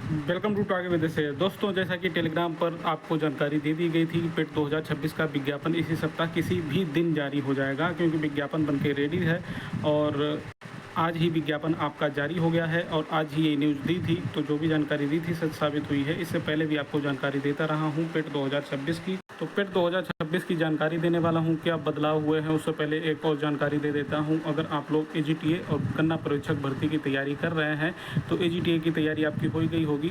Welcome to टागे with से दोस्तों, जैसा कि टेलीग्राम पर आपको जानकारी दे दी गई थी कि पेट 2026 का विज्ञापन इसी सप्ताह किसी भी दिन जारी हो जाएगा, क्योंकि विज्ञापन बनके रेडी है और आज ही विज्ञापन आपका जारी हो गया है और आज ही ये न्यूज़ दी थी। तो जो भी जानकारी दी थी सच साबित हुई है। इससे पहले भी आपको जानकारी देता रहा हूँ पेट 2026 की। तो पेट 2026 की जानकारी देने वाला हूँ, क्या बदलाव हुए हैं उससे पहले एक और जानकारी दे देता हूँ। अगर आप लोग एजीटीए और गन्ना पर्यवेक्षक भर्ती की तैयारी कर रहे हैं तो एजीटीए की तैयारी आपकी हो गई होगी,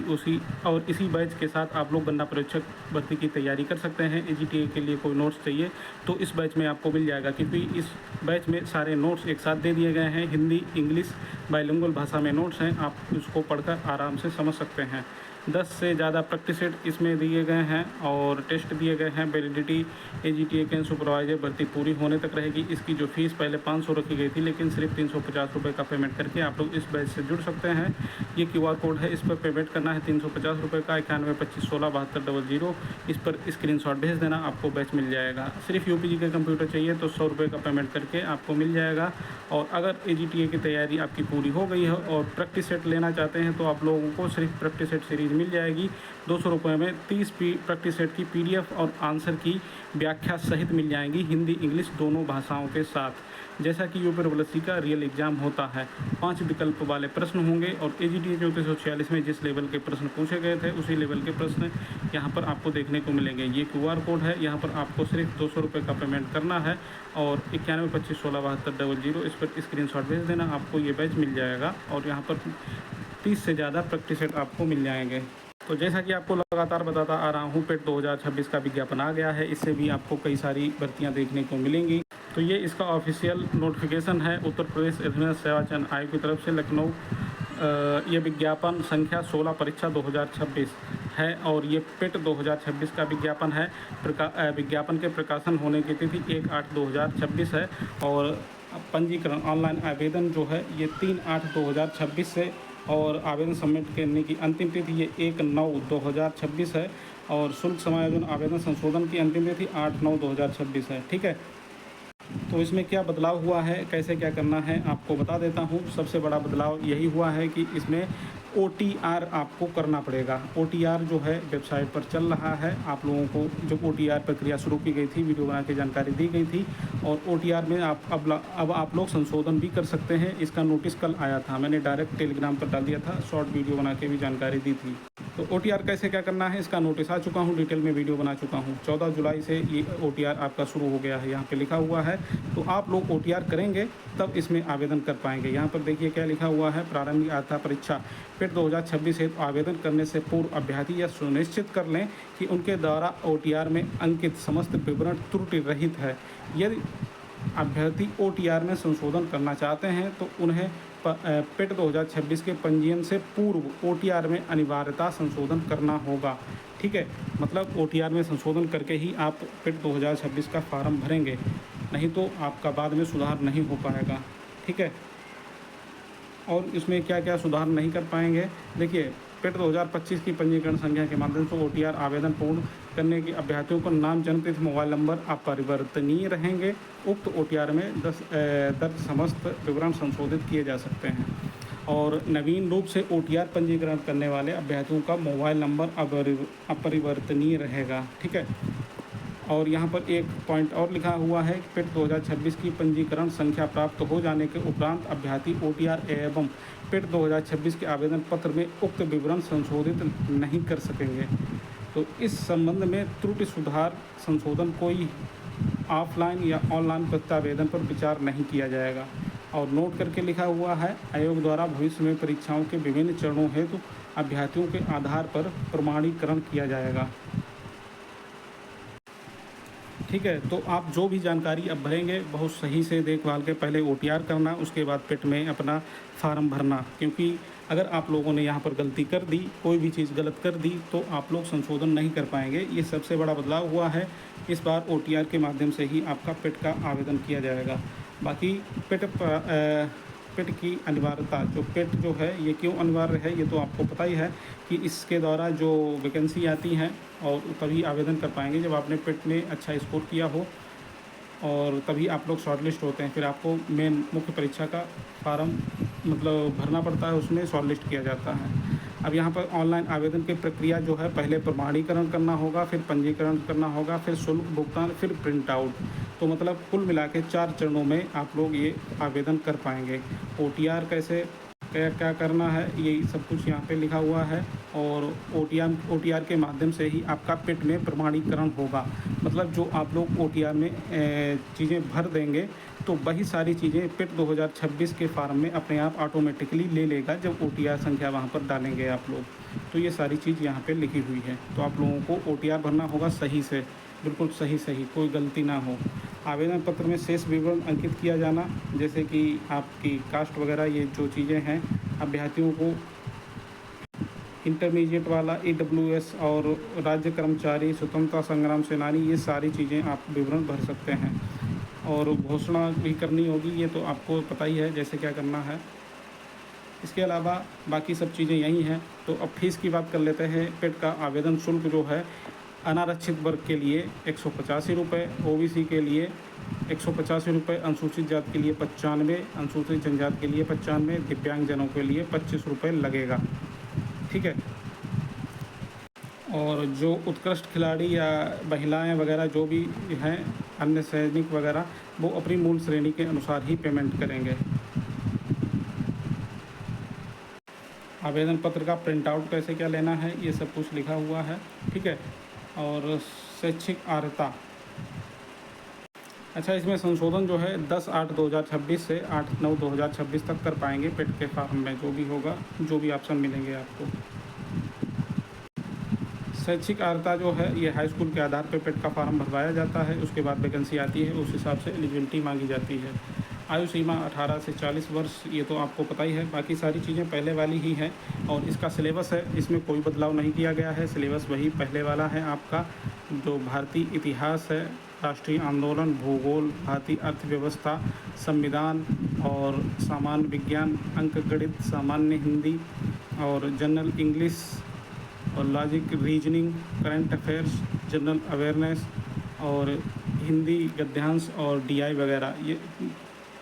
इसी बैच के साथ आप लोग गन्ना पर्यवेक्षक भर्ती की तैयारी कर सकते हैं। एजीटीए के लिए कोई नोट्स चाहिए तो इस बैच में आपको मिल जाएगा, क्योंकि इस बैच में सारे नोट्स एक साथ दे दिए गए हैं। हिंदी इंग्लिश बाइलिंगुअल भाषा में नोट्स हैं, आप उसको पढ़कर आराम से समझ सकते हैं। 10 से ज़्यादा प्रैक्टिस सेट इसमें दिए गए हैं और टेस्ट दिए गए हैं। वैलिडिटी एजीटीए के सुपरवाइजर भर्ती पूरी होने तक रहेगी। इसकी जो फीस पहले 500 रखी गई थी, लेकिन सिर्फ 350 रुपये का पेमेंट करके आप लोग इस बैच से जुड़ सकते हैं। ये क्यूआर कोड है, इस पर पेमेंट करना है 350 रुपये का। 9125167200 इस पर स्क्रीनशॉट भेज देना, आपको बैच मिल जाएगा। सिर्फ यूपीजी का कंप्यूटर चाहिए तो 100 रुपये का पेमेंट करके आपको मिल जाएगा। और अगर एजीटीए की तैयारी आपकी पूरी हो गई है और प्रैक्टिस सेट लेना चाहते हैं तो आप लोगों को सिर्फ प्रैक्टिस सेट सीरीज़ मिल जाएगी 200 रुपये में। 30 प्रैक्टिस सेट की पीडीएफ और आंसर की व्याख्या सहित मिल जाएंगी, हिंदी इंग्लिश दोनों भाषाओं के साथ। जैसा कि यूपीडब्ल्यूएससी का रियल एग्जाम होता है, 5 विकल्प वाले प्रश्न होंगे और एजीटीए 3446 में जिस लेवल के प्रश्न पूछे गए थे उसी लेवल के प्रश्न यहाँ पर आपको देखने को मिलेंगे। ये क्यूआर कोड है, यहाँ पर आपको सिर्फ 200 रुपये का पेमेंट करना है और 9125167200 इस पर स्क्रीनशॉट भेज देना, आपको ये बैच मिल जाएगा। और यहाँ पर 30 से ज़्यादा प्रैक्टिस सेट आपको मिल जाएंगे। तो जैसा कि आपको लगातार बताता आ रहा हूँ, पेट 2026 का विज्ञापन आ गया है। इससे भी आपको कई सारी भर्तियाँ देखने को मिलेंगी। तो ये इसका ऑफिशियल नोटिफिकेशन है उत्तर प्रदेश अधीनस्थ सेवा चयन आयोग की तरफ से लखनऊ। ये विज्ञापन संख्या 16 परीक्षा 2026 है और ये पेट 2026 का विज्ञापन है। विज्ञापन के प्रकाशन होने की तिथि 1/8/2026 है और पंजीकरण ऑनलाइन आवेदन जो है ये 3/8/2026 से और आवेदन सबमिट करने की अंतिम तिथि ये 1/9/2026 है और शुल्क समायोजन आवेदन संशोधन की अंतिम तिथि 8/9/2026 है। ठीक है, तो इसमें क्या बदलाव हुआ है, कैसे क्या करना है आपको बता देता हूँ। सबसे बड़ा बदलाव यही हुआ है कि इसमें OTR आपको करना पड़ेगा। OTR जो है वेबसाइट पर चल रहा है। आप लोगों को जो OTR प्रक्रिया शुरू की गई थी, वीडियो बना के जानकारी दी गई थी और OTR में अब आप लोग संशोधन भी कर सकते हैं। इसका नोटिस कल आया था, मैंने डायरेक्ट टेलीग्राम पर डाल दिया था, शॉर्ट वीडियो बना के भी जानकारी दी थी। तो OTR कैसे क्या करना है इसका नोटिस आ चुका हूँ, डिटेल में वीडियो बना चुका हूँ। 14 जुलाई से ये OTR आपका शुरू हो गया है, यहाँ पे लिखा हुआ है। तो आप लोग OTR करेंगे तब इसमें आवेदन कर पाएंगे। यहाँ पर देखिए क्या लिखा हुआ है, प्रारंभिक अर्हता परीक्षा पेट 2026 हेतु आवेदन करने से पूर्व अभ्यर्थी यह सुनिश्चित कर लें कि उनके द्वारा OTR में अंकित समस्त विवरण त्रुटि रहित है। यदि अभ्यर्थी OTR में संशोधन करना चाहते हैं तो उन्हें पेट 2026 के पंजीयन से पूर्व OTR में अनिवार्यता संशोधन करना होगा। ठीक है, मतलब OTR में संशोधन करके ही आप पेट 2026 का फॉर्म भरेंगे, नहीं तो आपका बाद में सुधार नहीं हो पाएगा। ठीक है, और इसमें क्या क्या सुधार नहीं कर पाएंगे, देखिए पेट 2025 की पंजीकरण संख्या के माध्यम से OTR आवेदन पूर्ण करने के अभ्यर्थियों को नाम, जन्म तिथि, मोबाइल नंबर अपरिवर्तनीय रहेंगे। उक्त OTR में दर्ज समस्त विवरण संशोधित किए जा सकते हैं और नवीन रूप से OTR पंजीकरण करने वाले अभ्यर्थियों का मोबाइल नंबर अपरिवर्तनीय रहेगा। ठीक है, और यहाँ पर एक पॉइंट और लिखा हुआ है कि पेट 2026 की पंजीकरण संख्या प्राप्त हो जाने के उपरांत अभ्यर्थी OTR एवं पेट 2026 के आवेदन पत्र में उक्त विवरण संशोधित नहीं कर सकेंगे। तो इस संबंध में त्रुटि सुधार संशोधन कोई ऑफलाइन या ऑनलाइन प्रत्यावेदन पर विचार नहीं किया जाएगा। और नोट करके लिखा हुआ है, आयोग द्वारा भविष्य में परीक्षाओं के विभिन्न चरणों हेतु अभ्यर्थियों के आधार पर प्रमाणीकरण किया जाएगा। ठीक है, तो आप जो भी जानकारी अब भरेंगे बहुत सही से देखभाल के पहले OTR करना, उसके बाद पेट में अपना फार्म भरना, क्योंकि अगर आप लोगों ने यहाँ पर गलती कर दी, कोई भी चीज़ गलत कर दी तो आप लोग संशोधन नहीं कर पाएंगे। ये सबसे बड़ा बदलाव हुआ है। इस बार OTR के माध्यम से ही आपका पेट का आवेदन किया जाएगा। बाकी पेट की अनिवार्यता, जो पेट जो है ये क्यों अनिवार्य है ये तो आपको पता ही है कि इसके द्वारा जो वैकेंसी आती हैं और तभी आवेदन कर पाएंगे जब आपने पेट में अच्छा स्कोर किया हो और तभी आप लोग शॉर्टलिस्ट होते हैं। फिर आपको मेन मुख्य परीक्षा का फॉर्म मतलब भरना पड़ता है, उसमें शॉर्टलिस्ट किया जाता है। अब यहाँ पर ऑनलाइन आवेदन की प्रक्रिया जो है, पहले प्रमाणीकरण करना होगा, फिर पंजीकरण करना होगा, फिर शुल्क भुगतान, फिर प्रिंट आउट। तो मतलब कुल मिला के 4 चरणों में आप लोग ये आवेदन कर पाएंगे। OTR कैसे क्या क्या करना है, यही सब कुछ यहाँ पे लिखा हुआ है। और OTR के माध्यम से ही आपका पिट में प्रमाणीकरण होगा। मतलब जो आप लोग OTR में चीज़ें भर देंगे तो वही सारी चीज़ें पिट 2026 के फार्म में अपने आप ऑटोमेटिकली ले लेगा, जब OTR संख्या वहाँ पर डालेंगे आप लोग। तो ये सारी चीज़ यहाँ पे लिखी हुई है। तो आप लोगों को OTR भरना होगा सही से, बिल्कुल सही कोई गलती ना हो। आवेदन पत्र में शेष विवरण अंकित किया जाना, जैसे कि आपकी कास्ट वगैरह, ये जो चीज़ें हैं। अभ्यर्थियों को इंटरमीडिएट वाला EWS और राज्य कर्मचारी, स्वतंत्रता संग्राम सेनानी, ये सारी चीज़ें आप विवरण भर सकते हैं। और घोषणा भी करनी होगी, ये तो आपको पता ही है जैसे क्या करना है। इसके अलावा बाकी सब चीज़ें यही हैं। तो अब फीस की बात कर लेते हैं। पेट का आवेदन शुल्क जो है, अनारक्षित वर्ग के लिए 185 रुपये, OBC के लिए 185 रुपये, अनुसूचित जाति के लिए 95, अनुसूचित जनजाति के लिए 95, दिव्यांगजनों के लिए 25 रुपये लगेगा। ठीक है। और जो उत्कृष्ट खिलाड़ी या महिलाएं वगैरह जो भी हैं, अन्य सैनिक वगैरह, वो अपनी मूल श्रेणी के अनुसार ही पेमेंट करेंगे। आवेदन पत्र का प्रिंट आउट कैसे क्या लेना है, ये सब कुछ लिखा हुआ है। ठीक है। और शैक्षिक अर्हता, अच्छा, इसमें संशोधन जो है 10/8/2026 से 8/9/2026 तक कर पाएंगे। पेट के फार्म में जो भी होगा, जो भी ऑप्शन मिलेंगे आपको। शैक्षिक अर्हता जो है, ये हाई स्कूल के आधार पर पेट का फार्म भरवाया जाता है। उसके बाद वैकेंसी आती है, उस हिसाब से एलिजिबिलिटी मांगी जाती है। आयु सीमा 18 से 40 वर्ष, ये तो आपको पता ही है। बाकी सारी चीज़ें पहले वाली ही हैं। और इसका सिलेबस है, इसमें कोई बदलाव नहीं किया गया है। सिलेबस वही पहले वाला है आपका, जो भारतीय इतिहास है, राष्ट्रीय आंदोलन, भूगोल, भारतीय अर्थव्यवस्था, संविधान और सामान्य विज्ञान, अंकगणित, सामान्य हिंदी और जनरल इंग्लिश और logic, reasoning, current affairs, general awareness और हिंदी गद्यांश और DI वगैरह, ये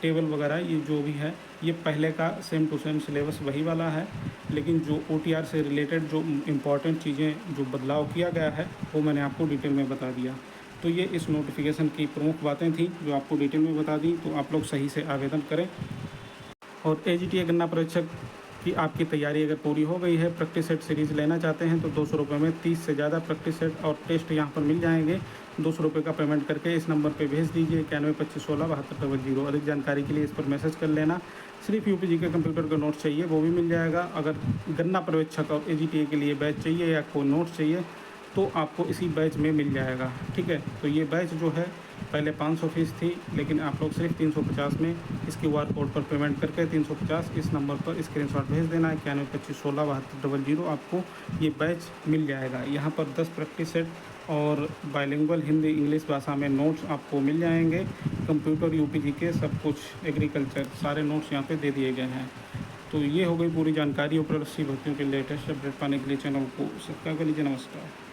टेबल वगैरह, ये जो भी है, ये पहले का सेम टू सेम सिलेबस वही वाला है। लेकिन जो OTR से रिलेटेड जो इम्पॉर्टेंट चीज़ें जो बदलाव किया गया है, वो मैंने आपको डिटेल में बता दिया। तो ये इस नोटिफिकेशन की प्रमुख बातें थी जो आपको डिटेल में बता दी। तो आप लोग सही से आवेदन करें। और AGTA गन्ना परीक्षक की आपकी तैयारी अगर पूरी हो गई है, प्रैक्टिस सेट सीरीज़ लेना चाहते हैं तो 200 रुपये में 30 से ज़्यादा प्रैक्टिस सेट और टेस्ट यहाँ पर मिल जाएंगे। 200 रुपये का पेमेंट करके इस नंबर पे भेज दीजिए 912516 7200। अधिक जानकारी के लिए इस पर मैसेज कर लेना। सिर्फ UPG के कंप्यूटर का नोट्स चाहिए, वो भी मिल जाएगा। अगर गन्ना पर्यवेक्षक और AGTA के लिए बैच चाहिए या कोई नोट्स चाहिए तो आपको इसी बैच में मिल जाएगा। ठीक है। तो ये बैच जो है पहले 500 फीस थी, लेकिन आप लोग सिर्फ 350 में इस QR कोड पर पेमेंट करके 350 इस नंबर पर स्क्रीनशॉट भेज देना है 912516 7200। आपको ये बैच मिल जाएगा। यहाँ पर 10 प्रैक्टिस सेट और बाइलिंगुअल हिंदी इंग्लिश भाषा में नोट्स आपको मिल जाएंगे। कंप्यूटर, UPG के सब कुछ, एग्रीकल्चर, सारे नोट्स यहाँ पे दे दिए गए हैं। तो ये हो गई पूरी जानकारी। ऊपर 80 भर्तियों के लेटेस्ट अपडेट पाने के लिए चैनल को सब्सक्राइब कर लीजिए। नमस्कार।